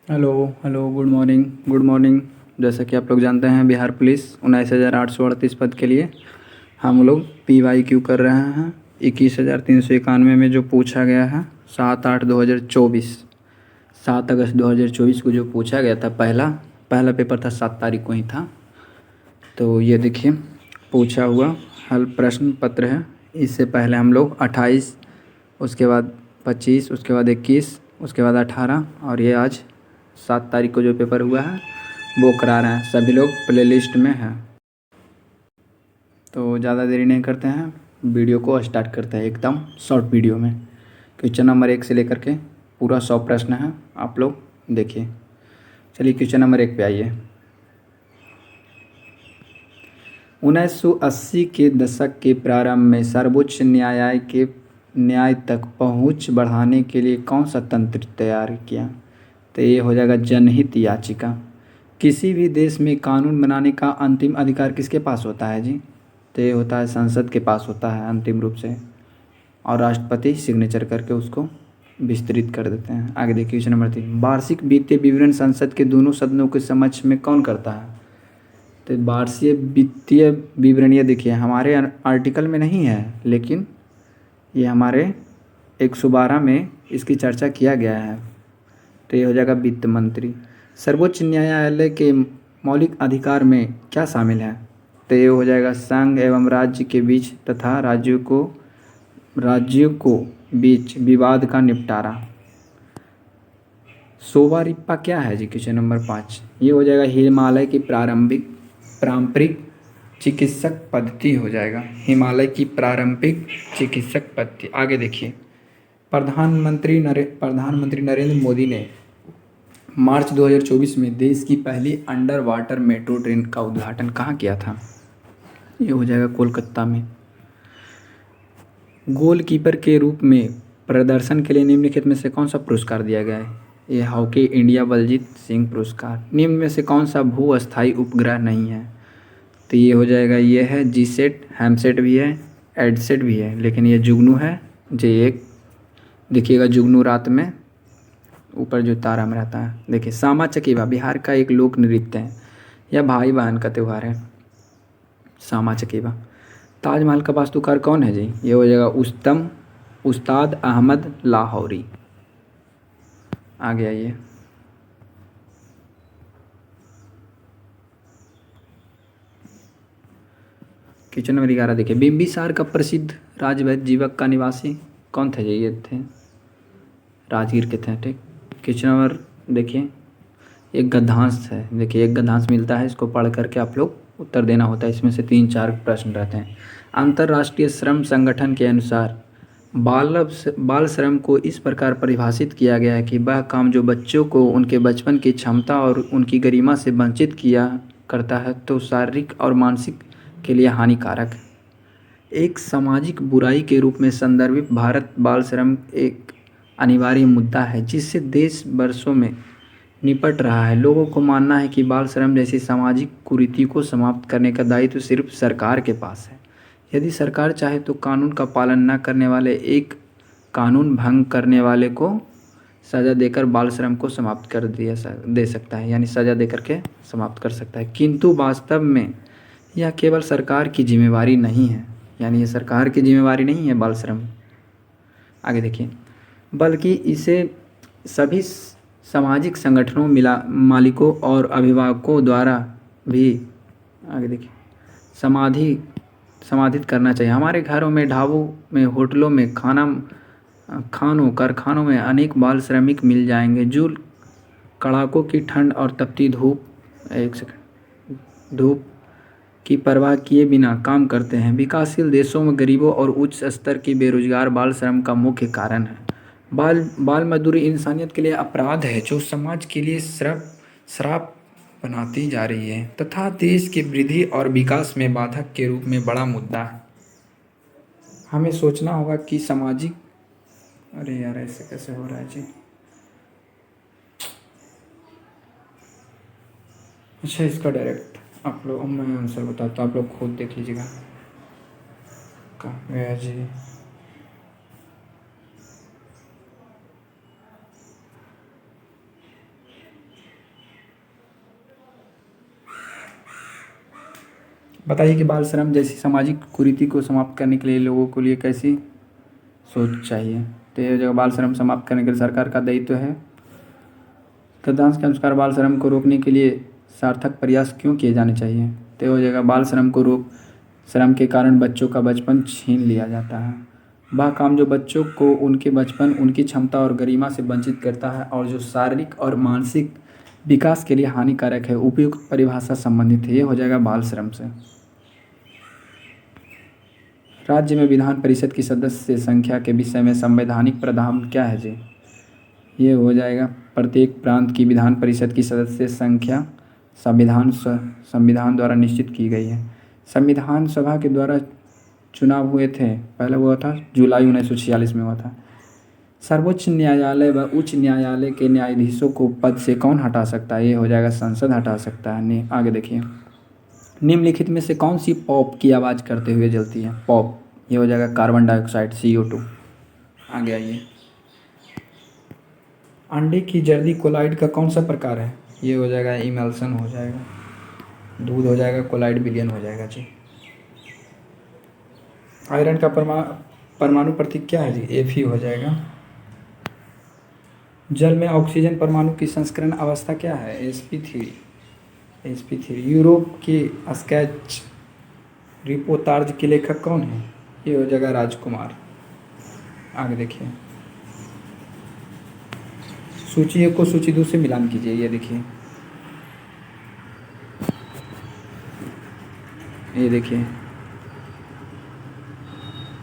Hello hello good morning. Good morning. जैसा कि आप लोग जानते हैं, बिहार पुलिस 19,838 पद के लिए हम लोग PYQ कर रहे हैं। 21,391 में जो पूछा गया है 7/8/2024, 7 अगस्त 2024 को जो पूछा गया था, पहला पेपर था 7 तारीख को ही था। तो ये देखिए पूछा हुआ हल प्रश्न पत्र है। इससे पहले हम लोग 28, उसके बाद 25, उसके बाद 21, उसके बाद 18 और ये आज 7 तारीख को जो पेपर हुआ है वो करा रहे हैं। सभी लोग प्लेलिस्ट में हैं। तो ज़्यादा देरी नहीं करते हैं, वीडियो को स्टार्ट करते हैं एकदम शॉर्ट वीडियो में। क्वेश्चन नंबर 1 से लेकर के पूरा 100 प्रश्न है, आप लोग देखिए। चलिए क्वेश्चन नंबर 1 पे आइए। 1980 के दशक के प्रारंभ में सर्वोच्च न्यायालय के न्याय तक पहुंच बढ़ाने के लिए कौन सा तंत्र तैयार किया? तो ये हो जाएगा जनहित याचिका। किसी भी देश में कानून बनाने का अंतिम अधिकार किसके पास होता है जी? तो ये होता है संसद के पास होता है अंतिम रूप से, और राष्ट्रपति सिग्नेचर करके उसको विस्तृत कर देते हैं। आगे देखिए क्वेश्चन नंबर 3। वार्षिक वित्तीय विवरण संसद के दोनों सदनों के समक्ष में कौन करता है? तो वार्षिक वित्तीय विवरण ये देखिए हमारे आर्टिकल में नहीं है, लेकिन ये हमारे 112 में इसकी चर्चा किया गया है। तो ये हो जाएगा वित्त मंत्री। सर्वोच्च न्यायालय के मौलिक अधिकार में क्या शामिल है? तो ये हो जाएगा संघ एवं राज्य के बीच तथा राज्यों को बीच विवाद का निपटारा। सोवा रिप्पा क्या है जी? क्वेश्चन नंबर 5 ये हो जाएगा हिमालय की पारंपरिक चिकित्सक पद्धति हो जाएगा। हिमालय की पारंपरिक चिकित्सक पद्धति। आगे देखिए, प्रधानमंत्री नरेंद्र मोदी ने मार्च 2024 में देश की पहली अंडर वाटर मेट्रो ट्रेन का उद्घाटन कहाँ किया था? ये हो जाएगा कोलकाता में। गोलकीपर के रूप में प्रदर्शन के लिए निम्नलिखित में से कौन सा पुरस्कार दिया गया है? ये हॉकी इंडिया बलजीत सिंह पुरस्कार। निम्न में से कौन सा भू अस्थायी उपग्रह नहीं है? तो ये हो जाएगा, ये है जीसेट, हैमसेट भी है, एडसेट भी है, लेकिन ये जुगनू है। J1 देखिएगा, जुगनू रात में ऊपर जो तारा में रहता है। देखिए सामा चकेवा बिहार का एक लोक नृत्य है, यह भाई बहन का त्यौहार है सामा चकेवा। ताजमहल का वास्तुकार कौन है जी? ये हो जाएगा उस्ताद अहमद लाहौरी। आगे आइए, क्वेश्चन नंबर 11 देखिए। बिंबिसार का प्रसिद्ध राजवैद्य जीवक का निवासी कौन थे जी? ये थे राजगीर के थे। ठीक। क्वेश्चन नंबर देखिए, एक गद्यांश है। देखिए एक गद्यांश मिलता है, इसको पढ़ करके आप लोग उत्तर देना होता है। इसमें से 3-4 प्रश्न रहते हैं। अंतर्राष्ट्रीय श्रम संगठन के अनुसार बाल श्रम को इस प्रकार परिभाषित किया गया है कि वह काम जो बच्चों को उनके बचपन की क्षमता और उनकी गरिमा से वंचित किया करता है तो शारीरिक और मानसिक के लिए हानिकारक है। एक सामाजिक बुराई के रूप में संदर्भित भारत बाल श्रम एक अनिवार्य मुद्दा है जिससे देश वर्षों में निपट रहा है। लोगों को मानना है कि बाल श्रम जैसी सामाजिक कुरीति को समाप्त करने का दायित्व सिर्फ सरकार के पास है। यदि सरकार चाहे तो कानून का पालन न करने वाले एक कानून भंग करने वाले को सज़ा देकर बाल श्रम को समाप्त कर दे सकता है, यानी सज़ा दे करके समाप्त कर सकता है। किंतु वास्तव में यह केवल सरकार की जिम्मेवारी नहीं है, यानी ये सरकार की जिम्मेवारी नहीं है बाल श्रम। आगे देखिए, बल्कि इसे सभी सामाजिक संगठनों मालिकों और अभिभावकों द्वारा भी, आगे देखिए, समाधित करना चाहिए। हमारे घरों में, ढाबों में, होटलों में, कारखानों में अनेक बाल श्रमिक मिल जाएंगे जो कड़ाकों की ठंड और तपती धूप की परवाह किए बिना काम करते हैं। विकासशील देशों में गरीबों और उच्च स्तर की बेरोजगार बाल श्रम का मुख्य कारण है। बाल मजदूरी इंसानियत के लिए अपराध है जो समाज के लिए श्राप बनाती जा रही है तथा देश की वृद्धि और विकास में बाधक के रूप में बड़ा मुद्दा है। हमें सोचना होगा कि सामाजिक, अरे यार ऐसे कैसे हो रहा है जी? अच्छा, इसका डायरेक्ट आप लोग, मैं आंसर बताता हूँ, आप लोग खुद देख लीजिएगा। कहाँ गया जी? बताइए कि बाल श्रम जैसी सामाजिक कुरीति को समाप्त करने के लिए लोगों को लिए कैसी सोच चाहिए। तो ये जो बाल श्रम समाप्त करने के लिए सरकार का दायित्व है। गद्यांश के अनुसार बाल श्रम को रोकने के लिए सार्थक प्रयास क्यों किए जाने चाहिए। तो हो जाएगा बाल श्रम को रोक श्रम के कारण बच्चों का बचपन छीन लिया जाता है। वह काम जो बच्चों को उनके बचपन, उनकी क्षमता और गरिमा से वंचित करता है और जो शारीरिक और मानसिक विकास के लिए हानिकारक है, उपयुक्त परिभाषा संबंधित है। ये हो जाएगा बाल श्रम से। राज्य में विधान परिषद की सदस्य संख्या के विषय में संवैधानिक प्रावधान क्या है जी। ये हो जाएगा प्रत्येक प्रांत की विधान परिषद की सदस्य संख्या संविधान द्वारा निश्चित की गई है। संविधान सभा के द्वारा चुनाव हुए थे, पहले हुआ था जुलाई 1946 में हुआ था। सर्वोच्च न्यायालय व उच्च न्यायालय के न्यायाधीशों को पद से कौन हटा सकता है। ये हो जाएगा संसद हटा सकता है। आगे देखिए, निम्नलिखित में से कौन सी पॉप की आवाज़ करते हुए जलती है। पॉप, ये हो जाएगा कार्बन डाइऑक्साइड CO2। आगे आइए, अंडे की जर्दी कोलाइड का कौन सा प्रकार है। ये हो जाएगा इमल्सन हो जाएगा। दूध हो जाएगा कोलाइड विलयन हो जाएगा जी। आयरन का परमाणु प्रतीक क्या है जी। Fe हो जाएगा। जल में ऑक्सीजन परमाणु की संस्करण अवस्था क्या है। sp3। यूरोप के स्केच रिपोर्ताज के लेखक कौन है। ये हो जाएगा राजकुमार। आगे देखिए, सूची 1 को सूची 2 से मिलान कीजिए। ये देखिए, ये देखिए,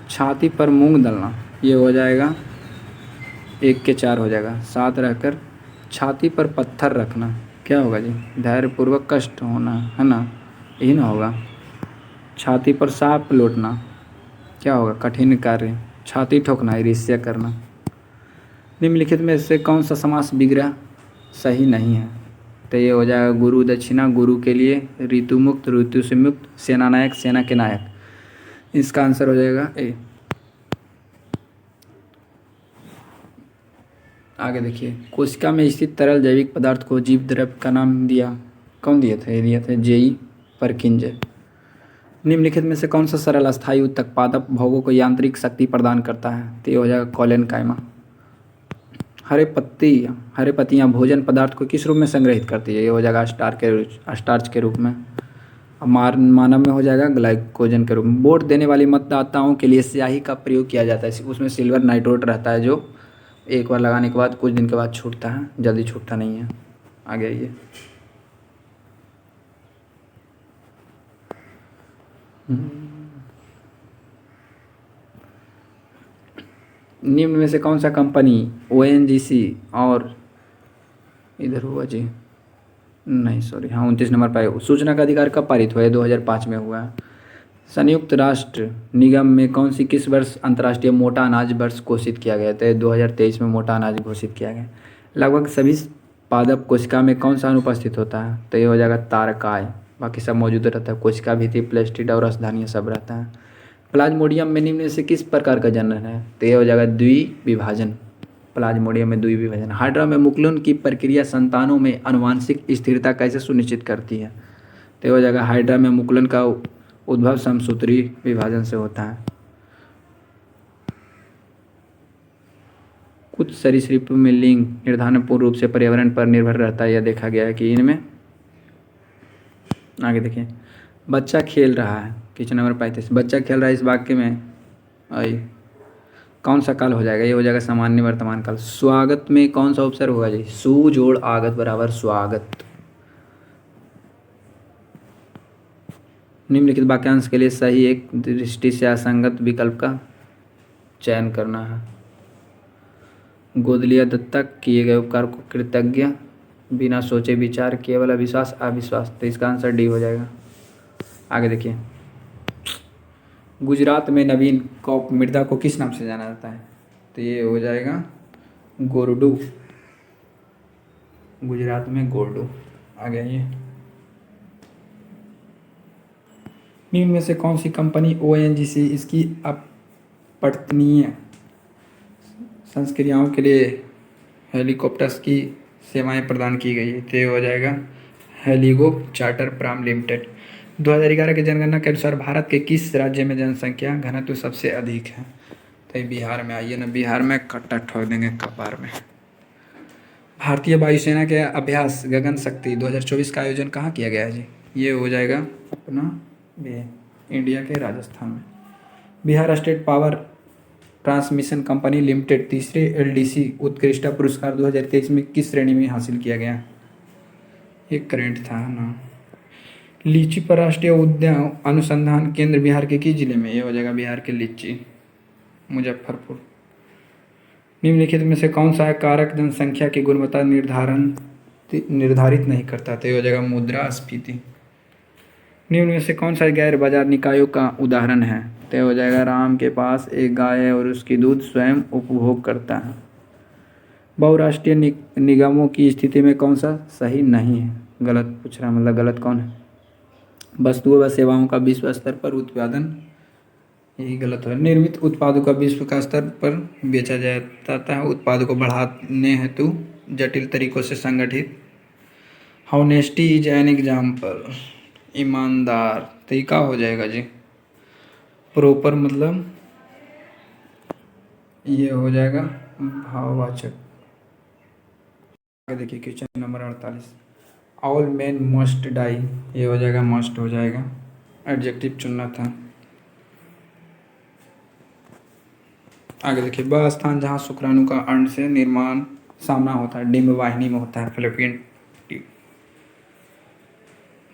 छाती पर मूंग दलना, ये हो जाएगा 1 के 4 हो जाएगा। 7 रहकर छाती पर पत्थर रखना क्या होगा जी। धैर्यपूर्वक कष्ट होना है ना, यही ना होगा। छाती पर सांप लौटना क्या होगा, कठिन कार्य। छाती ठोकना, ईर्ष्या करना। निम्नलिखित में से कौन सा समास विग्रह सही नहीं है। तो ये हो जाएगा गुरु दक्षिणा, गुरु के लिए, ऋतु मुक्त, ऋतु से मुक्त, सेना नायक, सेना के नायक। इसका आंसर हो जाएगा ए। आगे देखिए, कोशिका में स्थित तरल जैविक पदार्थ को जीव द्रव्य का नाम दिया, कौन दिए थे। दिए थे J.E. परकिंज। निम्नलिखित में से कौन सा सरल अस्थायी उत्तक पादप भोगों को यांत्रिक शक्ति प्रदान करता है। तो ये हो जाएगा कॉलेन कायमा। हरे पत्तियाँ भोजन पदार्थ को किस रूप में संग्रहित करती है। ये हो जाएगा स्टार्च के रूप में। मानव में हो जाएगा ग्लाइकोजन के रूप में। वोट देने वाले मतदाताओं के लिए स्याही का प्रयोग किया जाता है। उसमें सिल्वर नाइट्रोट रहता है, जो एक बार लगाने के बाद कुछ दिन के बाद छूटता है, जल्दी छूटता नहीं है। आगे आइए, निम्न में से कौन सा कंपनी ONGC और इधर हुआ जी, नहीं सॉरी, हाँ 29 नंबर पर सूचना का अधिकार कब पारित हुआ है। 2005 में हुआ है। संयुक्त राष्ट्र निगम में कौन सी किस वर्ष अंतर्राष्ट्रीय मोटा अनाज वर्ष घोषित किया गया था। 2023 में मोटा अनाज घोषित किया गया। लगभग सभी पादप कोशिका में कौन सा अनुपस्थित होता है। तो ये हो जाएगा तारकाय, बाकी सब मौजूद रहता है। कोशिका भित्ति, प्लेस्टिड और रसधानी सब रहता है। प्लाज्मोडियम में निम्न से किस प्रकार का जनन है। तो ये हो जाएगा द्विविभाजन। प्लाज्मोडियम में द्विविभाजन। हाइड्रा में मुकुलन की प्रक्रिया संतानों में आनुवंशिक स्थिरता कैसे सुनिश्चित करती है। तो ये हो जाएगा हाइड्रा में मुकुलन का उद्भव समसूत्री विभाजन से होता है। कुछ सरीसृपों में लिंग निर्धारण पूर्ण रूप से पर्यावरण पर निर्भर रहता है। यह देखा गया है कि इनमें। आगे देखिए, बच्चा खेल रहा है, क्वेश्चन नंबर 35। बच्चा खेल रहा है, इस वाक्य में आई कौन सा काल हो जाएगा। ये हो जाएगा सामान्य वर्तमान काल। स्वागत में कौन सा उपसर्ग होगा जी। सु जोड़ आगत बराबर स्वागत। निम्नलिखित वाक्यांश के लिए सही एक दृष्टि से असंगत विकल्प का चयन करना है। गोद लिया दत्तक, किए गए उपकार को कृतज्ञ, बिना सोचे विचार, केवल अविश्वास अविश्वास। तो इसका आंसर डी हो जाएगा। आगे देखिए, गुजरात में नवीन कॉप मृदा को किस नाम से जाना जाता है। तो ये हो जाएगा गोरडू। गुजरात में गोरडू। आगे आइए, निम्न में से कौन सी कंपनी ONGC इसकी अपवर्तनीय संस्क्रियाओं के लिए हेलीकॉप्टर्स की सेवाएं प्रदान की गई है। तो हो जाएगा हेलीगो चार्टर प्राइम लिमिटेड। 2011 की जनगणना के अनुसार भारत के किस राज्य में जनसंख्या घनत्व सबसे अधिक है? तो ये बिहार में। आइए ना, बिहार में कट्टा ठोक देंगे कपार में। भारतीय वायुसेना के अभ्यास गगन शक्ति 2024 का आयोजन कहाँ किया गया है जी? ये हो जाएगा अपना ये इंडिया के राजस्थान में। Bihar state power transmission company limited तीसरे एलडीसी उत्कृष्टता पुरस्कार 2023 में किस श्रेणी में हासिल किया गया? एक करेंट था ना। लीची पर राष्ट्रीय उद्यान अनुसंधान केंद्र बिहार के किस जिले में? ये हो जाएगा बिहार के लीची, मुजफ्फरपुर। निम्नलिखित में से कौन सा कारक जनसंख्या की गुणवत्ता निर्धारित नहीं करता? तो ये हो जाएगा मुद्रास्फीति। निम्न में से कौन सा गैर बाजार निकायों का उदाहरण है? तो हो जाएगा राम के पास एक गाय है और उसकी दूध स्वयं उपभोग करता है। बहुराष्ट्रीय निगमों की स्थिति में कौन सा सही नहीं है? गलत पूछ रहा, मतलब गलत कौन है? वस्तुओं व सेवाओं का विश्व स्तर पर उत्पादन, यही गलत है। निर्मित उत्पादों का विश्व का स्तर पर बेचा जाता है। उत्पादों को बढ़ाने हेतु जटिल तरीकों से संगठित। हॉनेस्टी इज एन एग्जाम्पल, ईमानदार तरीका हो जाएगा जी। प्रॉपर मतलब ये हो जाएगा भाववाचक। देखिए question number 48, all man must die, ये हो जाएगा मस्ट हो जाएगा, एडजेक्टिव चुनना था। आगे देखिए, वह स्थान जहाँ शुक्राणु का अंड से निर्माण सामना होता है डिम्ब वाहिनी में होता है फैलोपियन ट्यूब।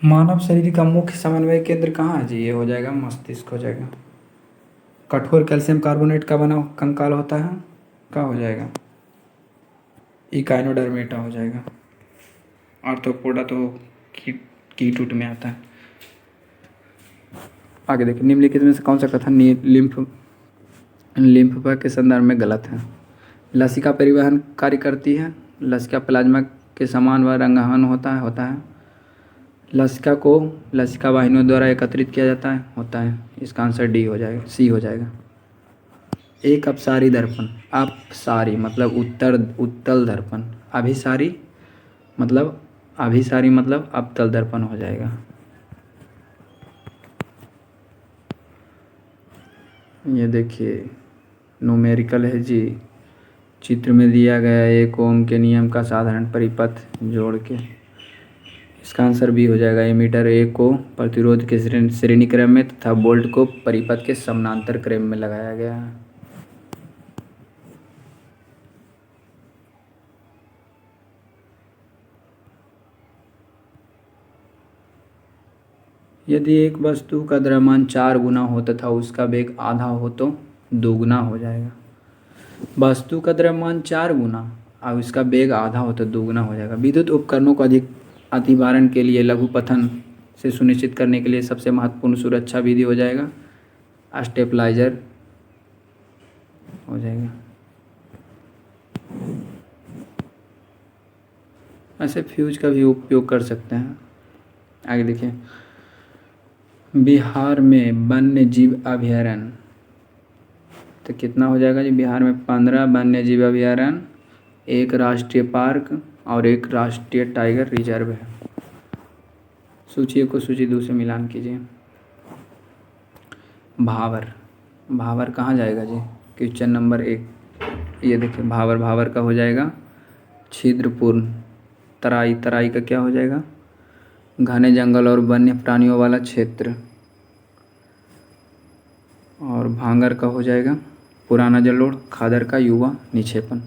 मानव शरीर का मुख्य समन्वय केंद्र कहाँ है जी? ये हो जाएगा मस्तिष्क हो जाएगा। कठोर कैल्शियम कार्बोनेट का बना कंकाल होता है, क्या हो जाएगा? इकाइनोडर्मेटा हो जाएगा। आर्थ्रोपोडा तो कीट उट में आता है। आगे देखिए, निम्नलिखित में से कौन सा कथन लिम्फ के संदर्भ में गलत है? लसिका परिवहन कार्य करती है। लसिका प्लाज्मा के समान व रंगाहन होता है। लसिका को लसिका वाहिनियों द्वारा एकत्रित किया जाता है, होता है। इसका आंसर डी हो जाएगा, सी हो जाएगा। एक अपसारी दर्पण, अपसारी मतलब उत्तल दर्पण, अभिसारी मतलब अवतल दर्पण हो जाएगा। ये देखिए न्यूमेरिकल है जी, चित्र में दिया गया एक ओम के नियम का साधारण परिपथ जोड़ के। इसका आंसर भी हो जाएगा। एमीटर ए को प्रतिरोध के श्रेणी क्रम में तथा बोल्ट को परिपथ के समानांतर क्रम में लगाया गया है। यदि एक वस्तु का द्रव्यमान 4 गुना हो तथा उसका वेग आधा हो तो दोगुना हो जाएगा। वस्तु का द्रव्यमान 4 गुना और उसका वेग आधा हो तो दोगुना हो जाएगा। विद्युत उपकरणों को अधिक अतिभारण के लिए लघुपथन से सुनिश्चित करने के लिए सबसे महत्वपूर्ण सुरक्षा विधि हो जाएगा स्टेबलाइजर हो जाएगा। ऐसे फ्यूज का भी उपयोग कर सकते हैं। आगे देखिए, बिहार में वन्य जीव अभयारण्य तो कितना हो जाएगा जी? बिहार में 15 वन्य जीव अभयारण्य, एक राष्ट्रीय पार्क और एक राष्ट्रीय टाइगर रिजर्व है। सूची को सूची 2 से मिलान कीजिए। भावर कहाँ जाएगा जी? क्वेश्चन नंबर 1, ये देखिए भावर का हो जाएगा छिद्रपूर्ण। तराई का क्या हो जाएगा? घने जंगल और वन्य प्राणियों वाला क्षेत्र। और भांगर का हो जाएगा पुराना जलोढ़। खादर का युवा निक्षेपण।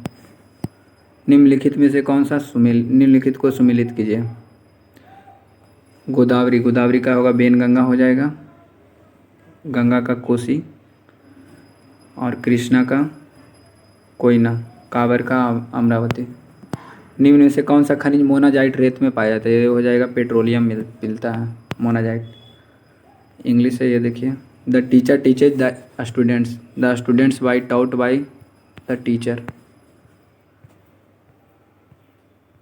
निम्नलिखित में से कौन सा निम्नलिखित को सुमेलित कीजिए। गोदावरी का होगा बेनगंगा हो जाएगा, गंगा का कोसी और कृष्णा का कोयना, कांवर का अमरावती। निम्न में से कौन सा खनिज मोनाजाइट रेत में पाया जाता है? ये हो जाएगा पेट्रोलियम मिलता है मोनाजाइट। इंग्लिश है, ये देखिए, the teacher teaches the students by taut by the teacher.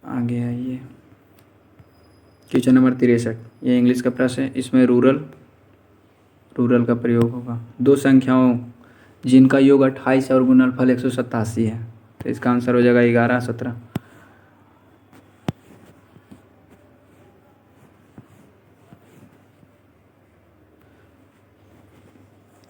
आगे आइए, क्वेश्चन नंबर 63, ये इंग्लिश का प्रश्न है। इसमें रूरल का प्रयोग होगा। 2 संख्याओं जिनका योग 28 और गुणनफल 187 है, तो इसका आंसर हो जाएगा 11, 17।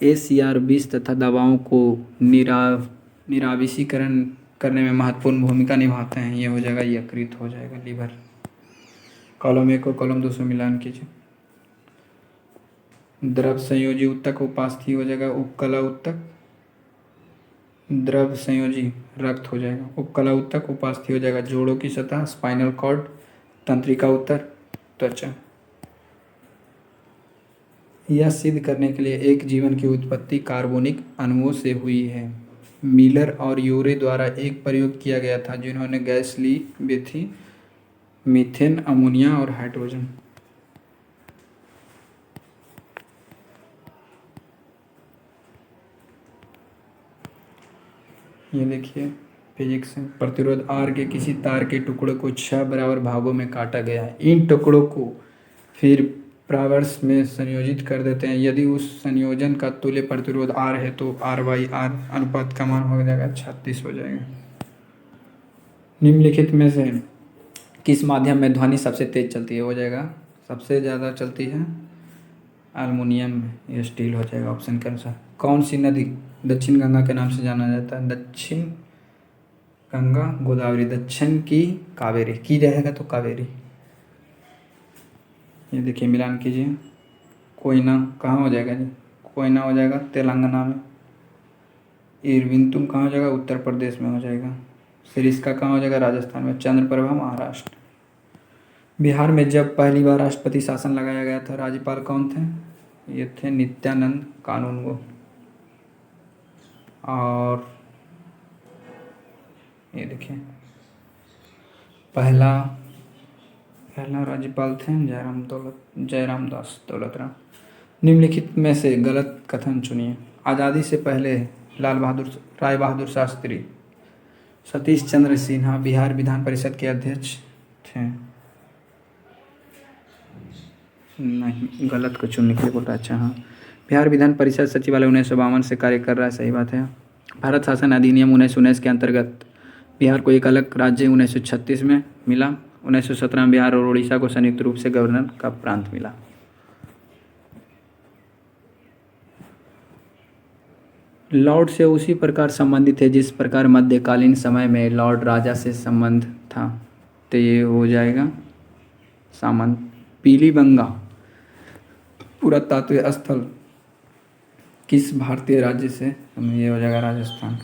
ACR विष तथा दवाओं को निराविषीकरण करने में महत्वपूर्ण भूमिका निभाते हैं। ये हो जाएगा, यकृत हो जाएगा, लीवर। कॉलम 1 को कॉलम 2 से मिलान कीजिए। द्रव संयोजी ऊतक उपास्थि हो जाएगा, उपकला ऊतक। द्रव संयोजी रक्त हो जाएगा, उपकला ऊतक। उपास्थि हो जाएगा जोड़ों की सतह, स्पाइनल कॉर्ड, तंत्रिका उत्तर, त्वचा। यह सिद्ध करने के लिए एक जीवन की उत्पत्ति कार्बनिक अणुओं से हुई है। मिलर और यूरे द्वारा एक प्रयोग किया गया था, जिन्होंने गैस ली भी थी, मीथेन, अमोनिया और हाइड्रोजन। ये देखिए फिजिक्स में प्रतिरोध R के किसी तार के टुकड़े को 6 बराबर भागों में काटा गया है। इन टुकड़ों को फिर परावर्ष में संयोजित कर देते हैं। यदि उस संयोजन का तुल्य प्रतिरोध R है तो R/R अनुपात का मान हो जाएगा 36 हो जाएगा। निम्नलिखित में से किस माध्यम में ध्वनि सबसे तेज चलती है? हो जाएगा, सबसे ज़्यादा चलती है एल्युमिनियम में, ये स्टील हो जाएगा ऑप्शन के अनुसार। कौन सी नदी दक्षिण गंगा के नाम से जाना जाता है? दक्षिण गंगा, गोदावरी। दक्षिण की कावेरी की रहेगा तो कावेरी। ये देखिए मिलान कीजिए। कोयना कहाँ हो जाएगा जी? कोयना हो जाएगा तेलंगाना में। इरविंतुम कहाँ हो जाएगा? उत्तर प्रदेश में हो जाएगा। सिरिस्का कहाँ हो जाएगा? राजस्थान में। चंद्रप्रभा महाराष्ट्र। बिहार में जब पहली बार राष्ट्रपति शासन लगाया गया था, राज्यपाल कौन थे? ये थे नित्यानंद कानूनगो। और ये देखिए पहला राज्यपाल थे जयराम दास दौलतराम। निम्नलिखित में से गलत कथन चुनिए। आज़ादी से पहले राय बहादुर शास्त्री, सतीश चंद्र सिन्हा बिहार विधान परिषद के अध्यक्ष थे। नहीं, गलत को चुनने के लिए बोला। अच्छा हाँ, बिहार विधान परिषद सचिवालय 1952 से कार्य कर रहा है, सही बात है। भारत शासन अधिनियम 1919 के अंतर्गत बिहार को एक अलग राज्य 1936 में मिला। 1917 में बिहार और उड़ीसा को संयुक्त रूप से गवर्नर का प्रांत मिला। लॉर्ड से उसी प्रकार संबंधित है जिस प्रकार मध्यकालीन समय में लॉर्ड राजा से संबंध था, तो ये हो जाएगा सामंत। पीलीबंगा पुरातात्विक स्थल किस भारतीय राज्य से? ये हो जाएगा राजस्थान।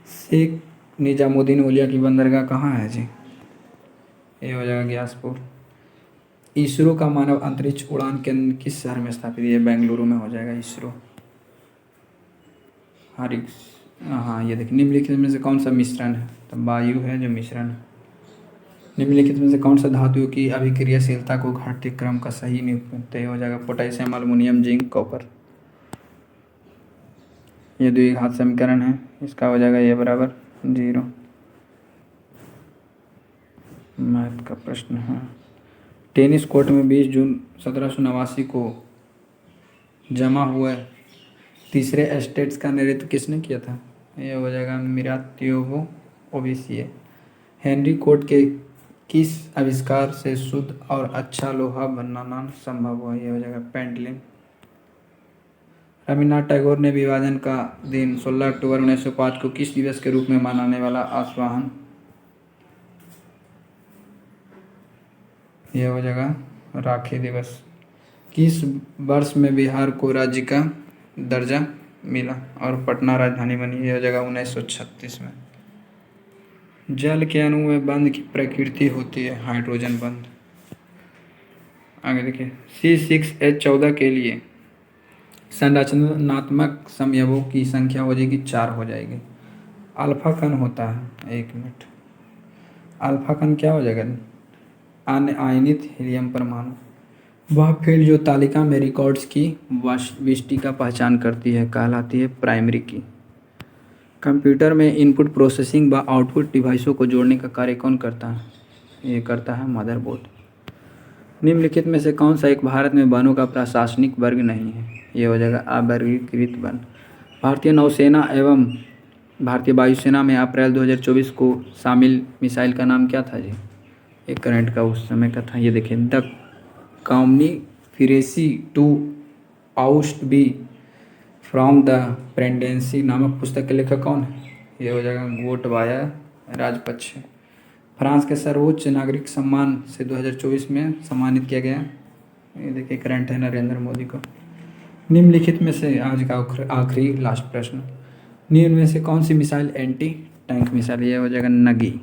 शेख निजामुद्दीन औलिया की बंदरगाह कहाँ है जी? ये हो जाएगा ग्यासपुर। इसरो का मानव अंतरिक्ष उड़ान केंद्र किस शहर में स्थापित है? ये बेंगलुरु में हो जाएगा इसरो। हाँ ये देखिए निम्नलिखित में से कौन सा मिश्रण है? तो वायु है जो मिश्रण है। निम्नलिखित में से कौन सा धातुओं की अभिक्रियाशीलता को घातीय क्रम का सही निरूपण? तय हो जाएगा पोटेशियम, अल्युमिनियम, जिंक, कॉपर। ये द्विघात समीकरण है, इसका हो जाएगा ये बराबर 0। मैथ का प्रश्न है। टेनिस कोर्ट में 20 जून 1789 को जमा हुए तीसरे स्टेट्स का नेतृत्व किसने किया था? ये हो जाएगा मिरातियोवो ओवेसिए। हेनरी कोर्ट के किस आविष्कार से शुद्ध और अच्छा लोहा बनाना संभव हुआ? ये हो जाएगा पेंडलिन। रविन्द्रनाथ टैगोर ने विभाजन का दिन 16 अक्टूबर 1905 को किस दिवस के रूप में मनाने वाला आह्वान? यह हो जाएगा राखी दिवस। किस वर्ष में बिहार को राज्य का दर्जा मिला और पटना राजधानी बनी? यह हो जाएगा 1936 में। जल के अणु में बंध की प्रकृति होती है हाइड्रोजन बंध। आगे देखिए C6H14 के लिए संरचनात्मक समयवों की संख्या हो जाएगी 4 हो जाएगी। अल्फा कण होता है, 1 मिनट, अल्फा कण क्या हो जाएगा? अनियनित हीलियम परमाणु। वह फील्ड जो तालिका में रिकॉर्ड्स की विशिष्टि का पहचान करती है कहलाती है प्राइमरी की। कंप्यूटर में इनपुट प्रोसेसिंग व आउटपुट डिवाइसों को जोड़ने का कार्य कौन करता है? ये करता है मदरबोर्ड। निम्नलिखित में से कौन सा एक भारत में वनों का प्रशासनिक वर्ग नहीं है? ये हो जाएगा अवर्गीकृत वन। भारतीय नौसेना एवं भारतीय वायुसेना में अप्रैल 2024 को शामिल मिसाइल का नाम क्या था जी? एक करंट का उस समय का था। ये देखिए द कामनी फिरेसी 2 आउस्ट बी फ्रॉम द प्रेंडेंसी नामक पुस्तक के लेखक कौन है? ये हो जाएगा गोटबाया राजपक्षे। फ्रांस के सर्वोच्च नागरिक सम्मान से 2024 में सम्मानित किया गया। ये देखिए करंट है नरेंद्र मोदी को। निम्नलिखित में से आज का आखिरी लास्ट प्रश्न, निम्न में से कौन सी मिसाइल एंटी टैंक मिसाइल? ये हो जाएगा नगी,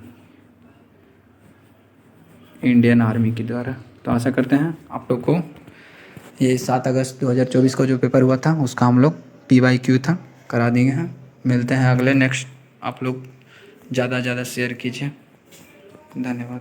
इंडियन आर्मी के द्वारा। तो आशा करते हैं आप लोग को ये 7 अगस्त 2024 को जो पेपर हुआ था उसका हम लोग PYQ था करा देंगे हैं। मिलते हैं अगले नेक्स्ट। आप लोग ज़्यादा से ज़्यादा शेयर कीजिए। धन्यवाद।